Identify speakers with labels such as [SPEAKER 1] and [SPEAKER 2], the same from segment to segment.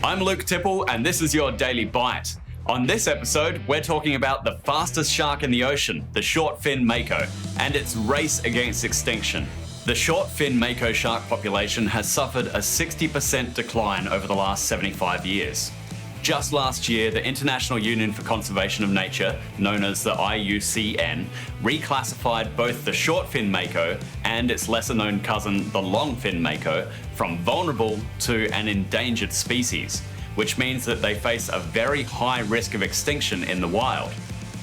[SPEAKER 1] I'm Luke Tipple, and this is your Daily Bite. On this episode, we're talking about the fastest shark in the ocean, the short-fin Mako, and its race against extinction. The short-fin Mako shark population has suffered a 60% decline over the last 75 years. Just last year, the International Union for Conservation of Nature, known as the IUCN, reclassified both the short-fin Mako and its lesser-known cousin, the long-fin Mako, from vulnerable to an endangered species, which means that they face a very high risk of extinction in the wild.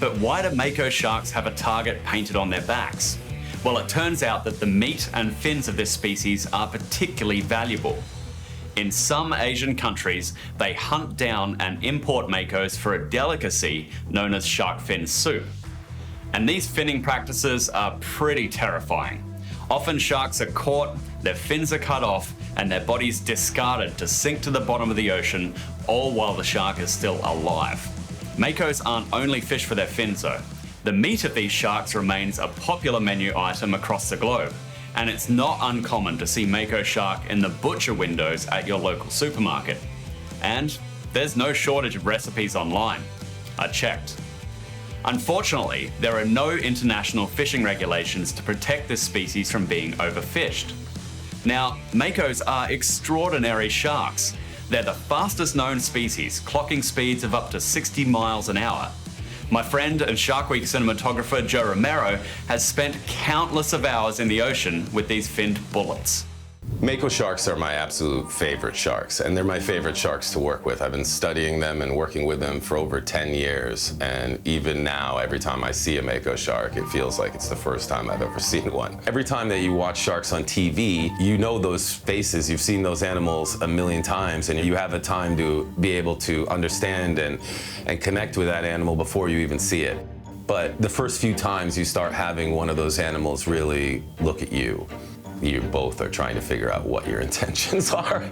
[SPEAKER 1] But why do Mako sharks have a target painted on their backs? Well, it turns out that the meat and fins of this species are particularly valuable. In some Asian countries, they hunt down and import Makos for a delicacy known as shark fin soup. And these finning practices are pretty terrifying. Often sharks are caught, their fins are cut off, and their bodies discarded to sink to the bottom of the ocean, all while the shark is still alive. Makos aren't only fish for their fins though. The meat of these sharks remains a popular menu item across the globe, and it's not uncommon to see Mako shark in the butcher windows at your local supermarket. And there's no shortage of recipes online. I checked. Unfortunately, there are no international fishing regulations to protect this species from being overfished. Now, Makos are extraordinary sharks. They're the fastest known species, clocking speeds of up to 60 miles an hour. My friend and Shark Week cinematographer Joe Romero has spent countless of hours in the ocean with these finned bullets.
[SPEAKER 2] Mako sharks are my absolute favorite sharks, and they're my favorite sharks to work with. I've been studying them and working with them for over 10 years, and even now, every time I see a Mako shark, it feels like it's the first time I've ever seen one. Every time that you watch sharks on TV, you know those faces, you've seen those animals a million times, and you have a time to be able to understand and connect with that animal before you even see it. But the first few times you start having one of those animals really look at you, you both are trying to figure out what your intentions are.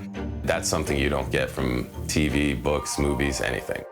[SPEAKER 2] That's something you don't get from TV, books, movies, anything.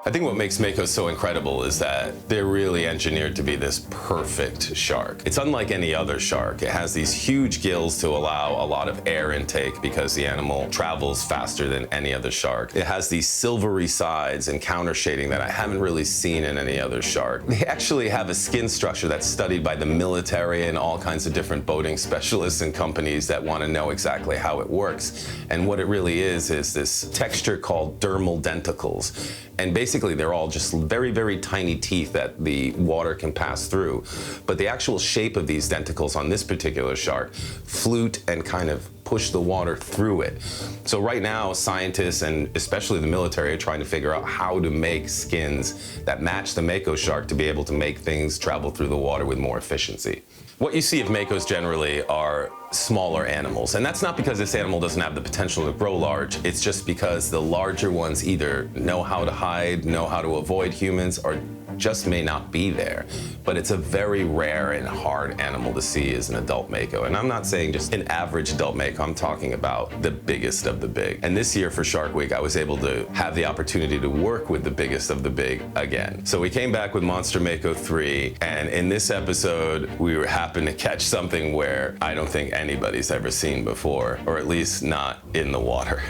[SPEAKER 2] I think what makes Mako so incredible is that they're really engineered to be this perfect shark. It's unlike any other shark. It has these huge gills to allow a lot of air intake because the animal travels faster than any other shark. It has these silvery sides and counter shading that I haven't really seen in any other shark. They actually have a skin structure that's studied by the military and all kinds of different boating specialists and companies that want to know exactly how it works. And what it really is this texture called dermal denticles. And basically, they're all just very, very tiny teeth that the water can pass through. But the actual shape of these denticles on this particular shark flute and kind of push the water through it. So right now, scientists and especially the military are trying to figure out how to make skins that match the Mako shark to be able to make things travel through the water with more efficiency. What you see of Makos generally are smaller animals, and that's not because this animal doesn't have the potential to grow large. It's just because the larger ones either know how to hide, know how to avoid humans, or just may not be there. But it's a very rare and hard animal to see as an adult Mako. And I'm not saying just an average adult Mako, I'm talking about the biggest of the big. And this year for Shark Week, I was able to have the opportunity to work with the biggest of the big again. So we came back with Monster Mako 3, and in this episode, we happened to catch something where I don't think anybody's ever seen before, or at least not in the water.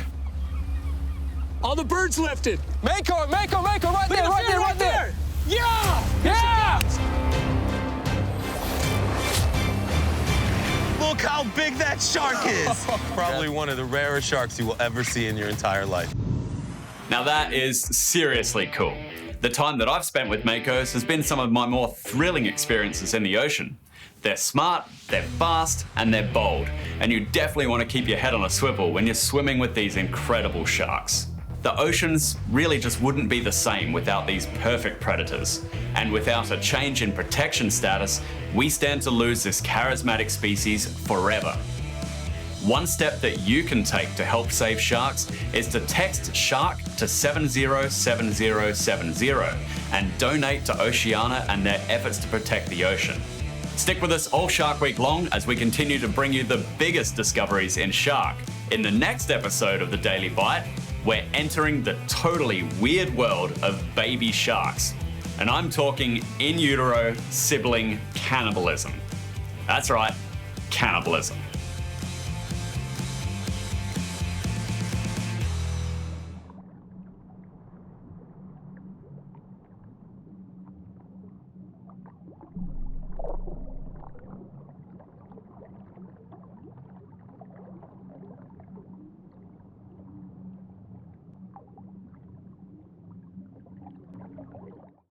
[SPEAKER 3] All the birds lifted.
[SPEAKER 4] Mako, Mako, Mako, right there, right there.
[SPEAKER 3] Yeah!
[SPEAKER 4] Yeah!
[SPEAKER 5] Look how big that shark is. Probably one of the rarest sharks you will ever see in your entire life.
[SPEAKER 1] Now that is seriously cool. The time that I've spent with Makos has been some of my more thrilling experiences in the ocean. They're smart, they're fast, and they're bold, and you definitely want to keep your head on a swivel when you're swimming with these incredible sharks. The oceans really just wouldn't be the same without these perfect predators. And without a change in protection status, we stand to lose this charismatic species forever. One step that you can take to help save sharks is to text SHARK to 707070 and donate to Oceana and their efforts to protect the ocean. Stick with us all Shark Week long as we continue to bring you the biggest discoveries in shark. In the next episode of the Daily Bite, we're entering the totally weird world of baby sharks. And I'm talking in utero sibling cannibalism. That's right, cannibalism.